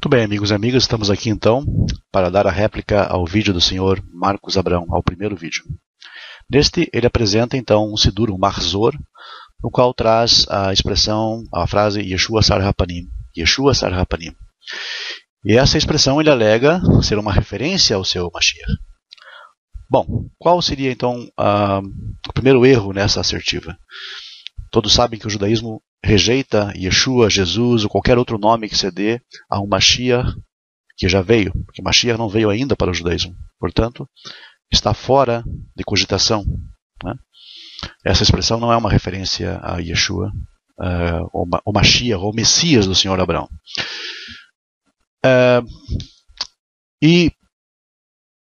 Muito bem, amigos e amigas, estamos aqui então para dar a réplica ao vídeo do senhor Marcos Abrão, ao primeiro vídeo. Neste, ele apresenta então um Sidur, um Mahzor, no qual traz a expressão, a frase Yeshua Sar HaPanim, Yeshua Sar HaPanim. E essa expressão ele alega ser uma referência ao seu Mashiach. Bom, qual seria então o primeiro erro nessa assertiva? Todos sabem que o judaísmo rejeita Yeshua, Jesus ou qualquer outro nome que se dê a um Mashiach que já veio, porque Mashiach não veio ainda para o judaísmo. Portanto, está fora de cogitação, né? Essa expressão não é uma referência a Yeshua, o Mashiach, ou o Messias do Senhor Abraão. E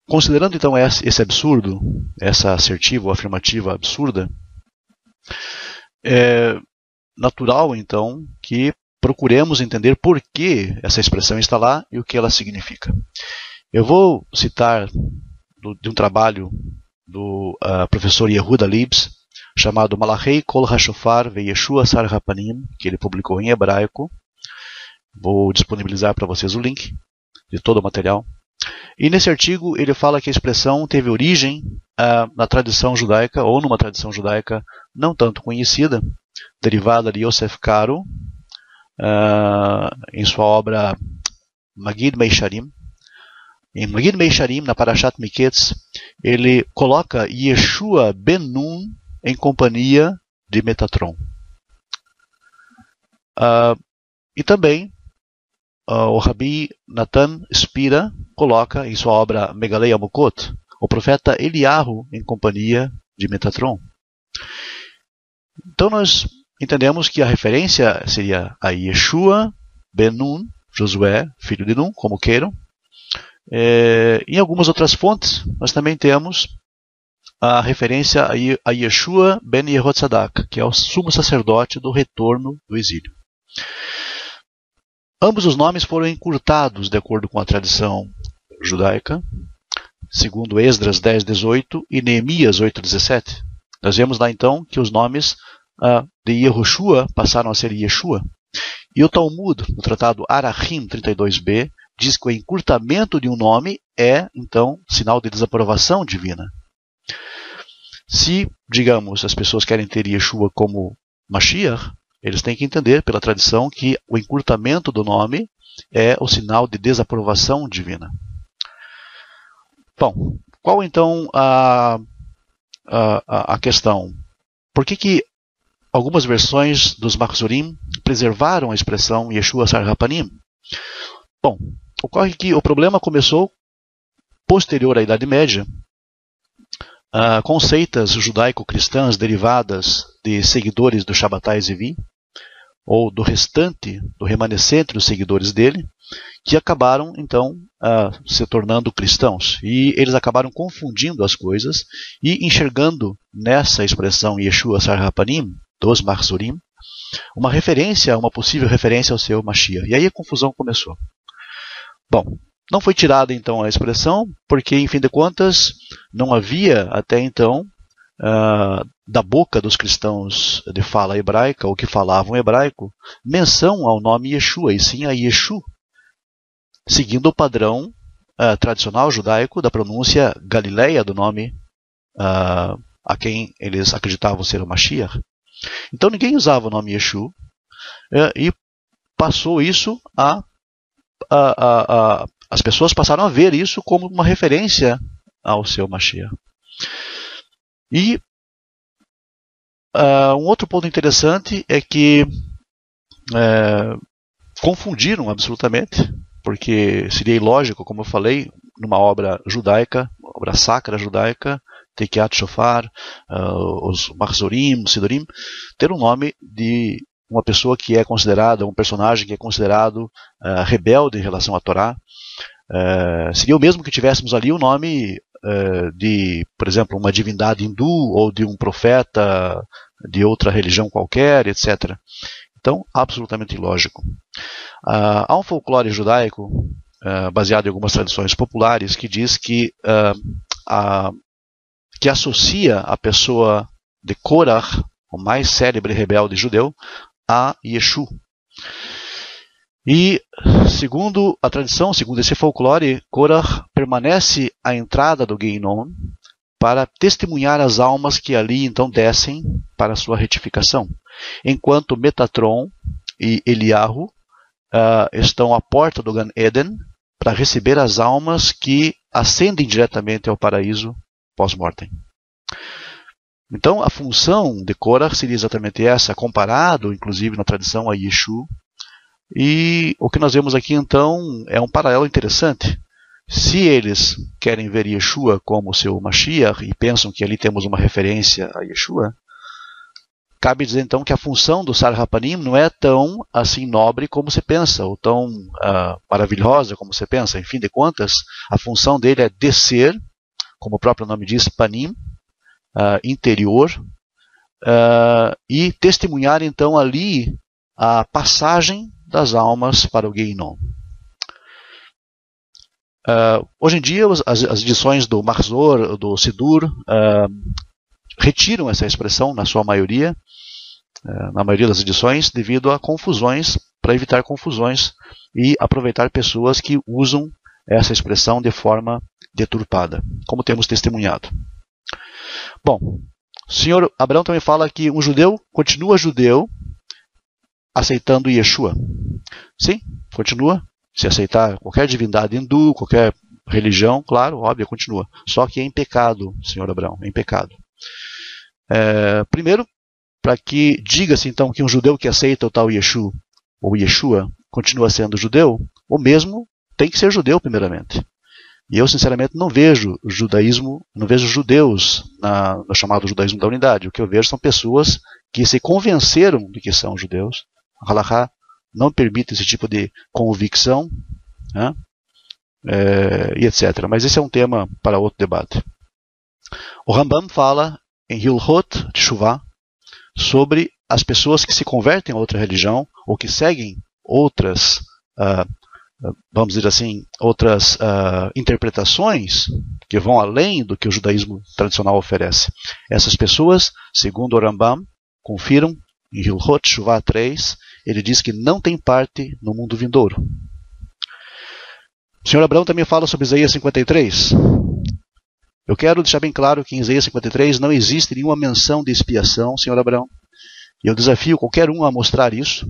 considerando então esse absurdo, essa assertiva ou afirmativa absurda, é natural então que procuremos entender por que essa expressão está lá e o que ela significa. Eu vou citar de um trabalho do professor Yehuda Libs, chamado Malachei Kol HaShofar VeYeshua Sar HaPanim, que ele publicou em hebraico. Vou disponibilizar para vocês o link de todo o material. E nesse artigo ele fala que a expressão teve origem na tradição judaica, ou numa tradição judaica não tanto conhecida, derivada de Yosef Karo, em sua obra Magid Meisharim. Em Magid Meisharim, na Parashat Miketz, ele coloca Yeshua ben Nun em companhia de Metatron. E também o Rabi Natan Spira coloca em sua obra Megalei Amukot o profeta Eliyahu em companhia de Metatron. Então nós entendemos que a referência seria a Yeshua ben Nun, Josué, filho de Nun, como queiram. Em algumas outras fontes nós também temos a referência a Yeshua ben Yehotzadak, que é o sumo sacerdote do retorno do exílio. Ambos os nomes foram encurtados de acordo com a tradição judaica, segundo Esdras 10:18 e Neemias 8:17. Nós vemos lá então que os nomes de Yehoshua passaram a ser Yeshua. E o Talmud, no tratado Arachim 32b, diz que o encurtamento de um nome é, então, sinal de desaprovação divina. Se, digamos, as pessoas querem ter Yeshua como Mashiach, eles têm que entender pela tradição que o encurtamento do nome é o sinal de desaprovação divina. Bom, qual então a questão? Por que algumas versões dos Mahzorim preservaram a expressão Yeshua Sar HaPanim? Bom, ocorre que o problema começou posterior à Idade Média, com seitas judaico-cristãs derivadas de seguidores do Shabbatai Zevi, ou do restante, do remanescente dos seguidores dele, que acabaram então se tornando cristãos. E eles acabaram confundindo as coisas e enxergando nessa expressão Yeshua Sar HaPanim, dos Mahzorim, uma referência, uma possível referência ao seu Mashiach. E aí a confusão começou. Bom, não foi tirada então a expressão, porque, em fim de contas, não havia até então, da boca dos cristãos de fala hebraica, ou que falavam hebraico, menção ao nome Yeshua, e sim a Yeshu, seguindo o padrão tradicional judaico da pronúncia galileia do nome a quem eles acreditavam ser o Mashiach. Então ninguém usava o nome Yeshu, e passou isso as pessoas passaram a ver isso como uma referência ao seu Mashiach. E um outro ponto interessante é que confundiram absolutamente, porque seria ilógico, como eu falei, numa obra judaica, obra sacra judaica, Tekiat Shofar, os Mahzorim, os Sidurim, ter um nome de uma pessoa que é considerada, um personagem que é considerado rebelde em relação à Torá. Seria o mesmo que tivéssemos ali o nome de, por exemplo, uma divindade hindu ou de um profeta de outra religião qualquer, etc. Então, absolutamente ilógico. Há um folclore judaico, baseado em algumas tradições populares, que diz que associa a pessoa de Korach, o mais célebre rebelde judeu, a Yeshu. E, segundo a tradição, segundo esse folclore, Korah permanece à entrada do Geinom para testemunhar as almas que ali então descem para a sua retificação, enquanto Metatron e Eliahu estão à porta do Gan Eden para receber as almas que ascendem diretamente ao paraíso pós-mortem. Então, a função de Korah seria exatamente essa, comparado, inclusive, na tradição a Yeshu. E o que nós vemos aqui, então, é um paralelo interessante. Se eles querem ver Yeshua como seu Mashiach e pensam que ali temos uma referência a Yeshua, cabe dizer, então, que a função do Sar Hapanim não é tão assim nobre como se pensa, ou tão maravilhosa como se pensa. Em fim de contas, a função dele é descer, como o próprio nome diz, Panim, interior, e testemunhar, então, ali a passagem das almas para o Geinom. Hoje em dia, as edições do Mahzor, do Sidur, retiram essa expressão na sua maioria, na maioria das edições, devido a confusões, para evitar confusões e aproveitar pessoas que usam essa expressão de forma deturpada, como temos testemunhado. Bom, o senhor Abraão também fala que um judeu continua judeu aceitando Yeshua. Sim, continua. Se aceitar qualquer divindade hindu, qualquer religião, claro, óbvio, continua. Só que é em pecado, senhor Abraão, é em pecado. Primeiro, para que diga-se então que um judeu que aceita o tal Yeshu, ou Yeshua, continua sendo judeu, o mesmo tem que ser judeu primeiramente. E eu, sinceramente, não vejo judaísmo, não vejo judeus no chamado judaísmo da unidade. O que eu vejo são pessoas que se convenceram de que são judeus. A Halakha não permite esse tipo de convicção, né? E etc. Mas esse é um tema para outro debate. O Rambam fala em Hilchot Teshuvah sobre as pessoas que se convertem a outra religião ou que seguem outras, vamos dizer assim, outras interpretações que vão além do que o judaísmo tradicional oferece. Essas pessoas, segundo o Rambam, confiram em Hilchot Teshuvah 3, ele diz que não tem parte no mundo vindouro. O senhor Abraão também fala sobre Isaías 53. Eu quero deixar bem claro que em Isaías 53 não existe nenhuma menção de expiação, senhor Abraão. E eu desafio qualquer um a mostrar isso.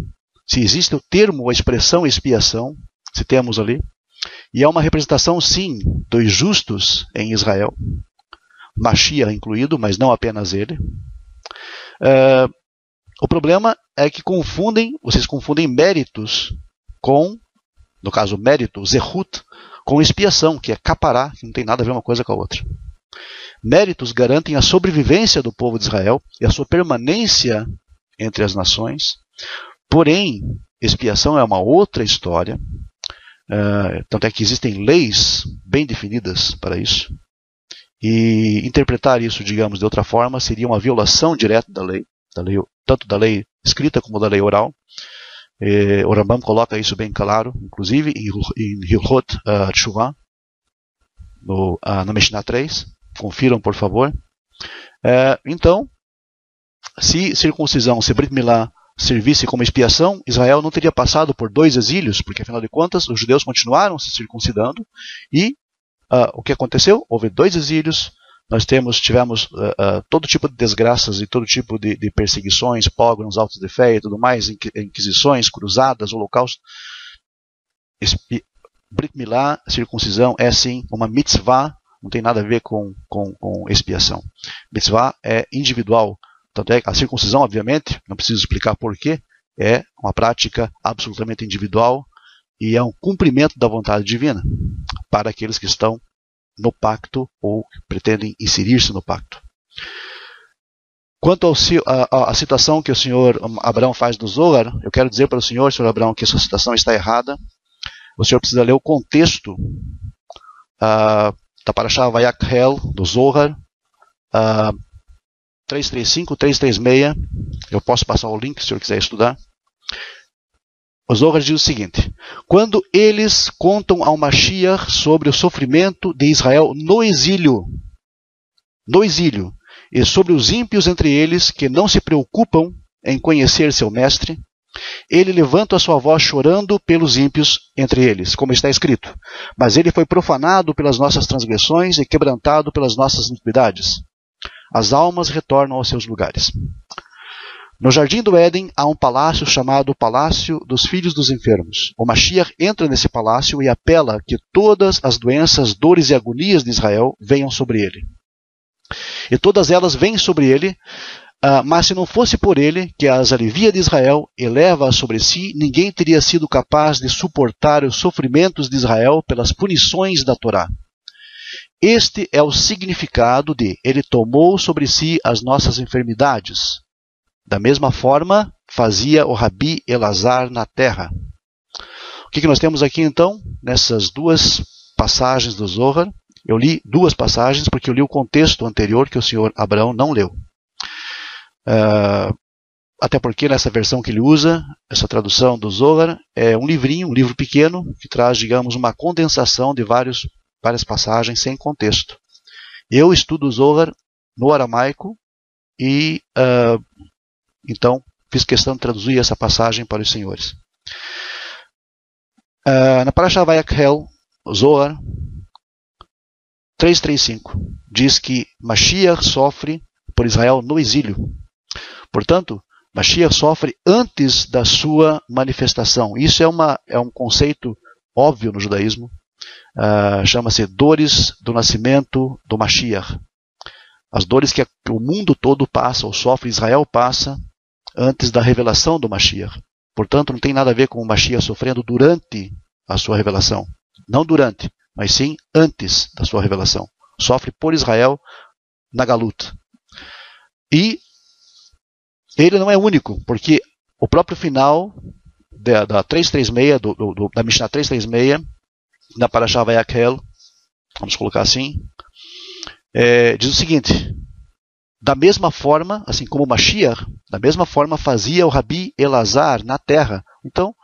Se existe o termo ou a expressão expiação, se temos ali. E é uma representação, sim, dos justos em Israel. Mashiach incluído, mas não apenas ele. O problema é que vocês confundem méritos com, no caso mérito, zehut, com expiação, que é capará, que não tem nada a ver uma coisa com a outra. Méritos garantem a sobrevivência do povo de Israel e a sua permanência entre as nações. Porém, expiação é uma outra história. Tanto é que existem leis bem definidas para isso. E interpretar isso, digamos, de outra forma, seria uma violação direta da lei, tanto da lei escrita como da lei oral. O Rambam coloca isso bem claro, inclusive em Hilchot Teshuvah, na Mishnah 3. Confiram, por favor. Então, se circuncisão, se Brit Milá servisse como expiação, Israel não teria passado por 2 exílios, porque afinal de contas os judeus continuaram se circuncidando. E o que aconteceu? Houve 2 exílios. Nós tivemos todo tipo de desgraças e todo tipo de perseguições, pogroms, autos de fé e tudo mais, inquisições, cruzadas, holocausto. Brit Milá, circuncisão, é sim uma mitzvah, não tem nada a ver com expiação. Mitzvah é individual. Tanto é que a circuncisão, obviamente, não preciso explicar porquê, é uma prática absolutamente individual e é um cumprimento da vontade divina para aqueles que estão no pacto ou pretendem inserir-se no pacto. Quanto à citação que o senhor Abraão faz do Zohar, eu quero dizer para o senhor Abraão, que essa citação está errada. O senhor precisa ler o contexto da Parashá Vayakhel, do Zohar, 335, 336. Eu posso passar o link se o senhor quiser estudar. O Zohar diz o seguinte: quando eles contam ao Mashiach sobre o sofrimento de Israel no exílio, e sobre os ímpios entre eles que não se preocupam em conhecer seu mestre, Ele levanta a sua voz chorando pelos ímpios entre eles, como está escrito. Mas ele foi profanado pelas nossas transgressões e quebrantado pelas nossas iniquidades. As almas retornam aos seus lugares. No jardim do Éden há um palácio chamado Palácio dos Filhos dos Enfermos. O Mashiach entra nesse palácio e apela que todas as doenças, dores e agonias de Israel venham sobre ele. E todas elas vêm sobre ele, mas se não fosse por ele, que as alivia de Israel e leva-as sobre si, ninguém teria sido capaz de suportar os sofrimentos de Israel pelas punições da Torá. Este é o significado de ele tomou sobre si as nossas enfermidades. Da mesma forma, fazia o Rabi Elazar na terra. O que nós temos aqui então, nessas duas passagens do Zohar? Eu li duas passagens porque eu li o contexto anterior que o senhor Abraão não leu. Até porque nessa versão que ele usa, essa tradução do Zohar, é um livrinho, um livro pequeno, que traz, digamos, uma condensação de várias passagens sem contexto. Eu estudo o Zohar no aramaico e, então, fiz questão de traduzir essa passagem para os senhores. Na Parashá Vayakhel, Zohar 3.3.5 diz que Mashiach sofre por Israel no exílio. Portanto, Mashiach sofre antes da sua manifestação. Isso é um conceito óbvio no judaísmo. Chama-se dores do nascimento do Mashiach. As dores que o mundo todo passa, ou sofre, Israel passa, antes da revelação do Mashiach. Portanto, não tem nada a ver com o Mashiach sofrendo durante a sua revelação. Não durante, mas sim antes da sua revelação. Sofre por Israel na Galut. E ele não é único, porque o próprio final da 336, da Mishnah 336, na Parashá Vayakhel, vamos colocar assim, diz o seguinte: da mesma forma, assim como o Mashiach, da mesma forma fazia o Rabi Elazar na terra. Então,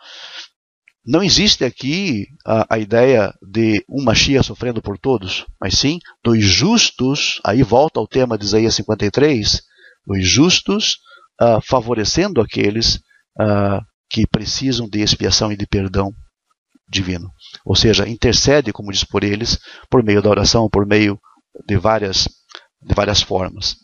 não existe aqui a ideia de um Mashiach sofrendo por todos, mas sim dos justos, aí volta ao tema de Isaías 53, os justos favorecendo aqueles que precisam de expiação e de perdão divino. Ou seja, intercede, como diz por eles, por meio da oração, por meio de várias formas.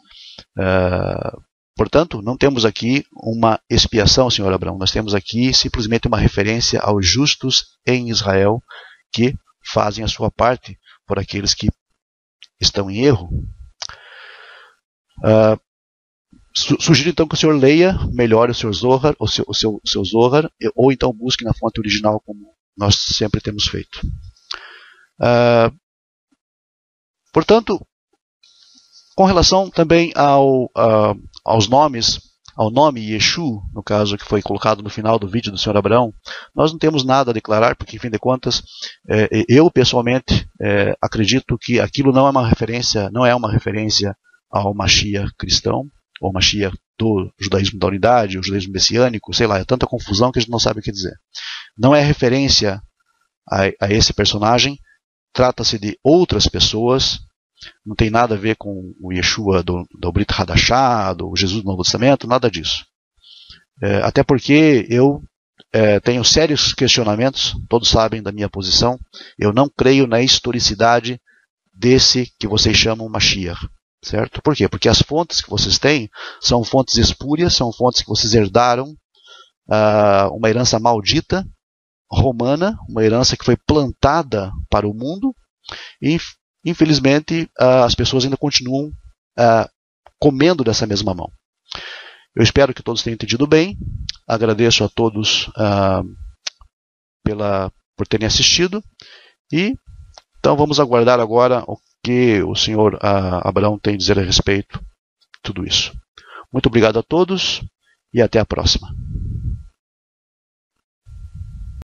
Portanto, não temos aqui uma expiação, senhor Abraão, nós temos aqui simplesmente uma referência aos justos em Israel que fazem a sua parte por aqueles que estão em erro. Sugiro então que o senhor leia melhor o seu Zohar, o seu Zohar, ou então busque na fonte original, como nós sempre temos feito. Portanto, com relação também aos nomes, ao nome Yeshu, no caso que foi colocado no final do vídeo do senhor Abraão, nós não temos nada a declarar, porque, em fim de contas, eu pessoalmente acredito que aquilo não é uma referência ao Mashiach cristão, ou Mashiach do judaísmo da unidade, o judaísmo messiânico, sei lá, é tanta confusão que a gente não sabe o que dizer. Não é referência a esse personagem, trata-se de outras pessoas, não tem nada a ver com o Yeshua do Brit Hadashah, do Jesus do Novo Testamento, nada disso. Até porque eu tenho sérios questionamentos, todos sabem da minha posição, eu não creio na historicidade desse que vocês chamam Mashiach. Certo? Por quê? Porque as fontes que vocês têm são fontes espúrias, são fontes que vocês herdaram, uma herança maldita, romana, uma herança que foi plantada para o mundo, e infelizmente as pessoas ainda continuam comendo dessa mesma mão. Eu espero que todos tenham entendido bem, agradeço a todos por terem assistido, e então vamos aguardar agora o que o senhor Abraão tem a dizer a respeito de tudo isso. Muito obrigado a todos e até a próxima.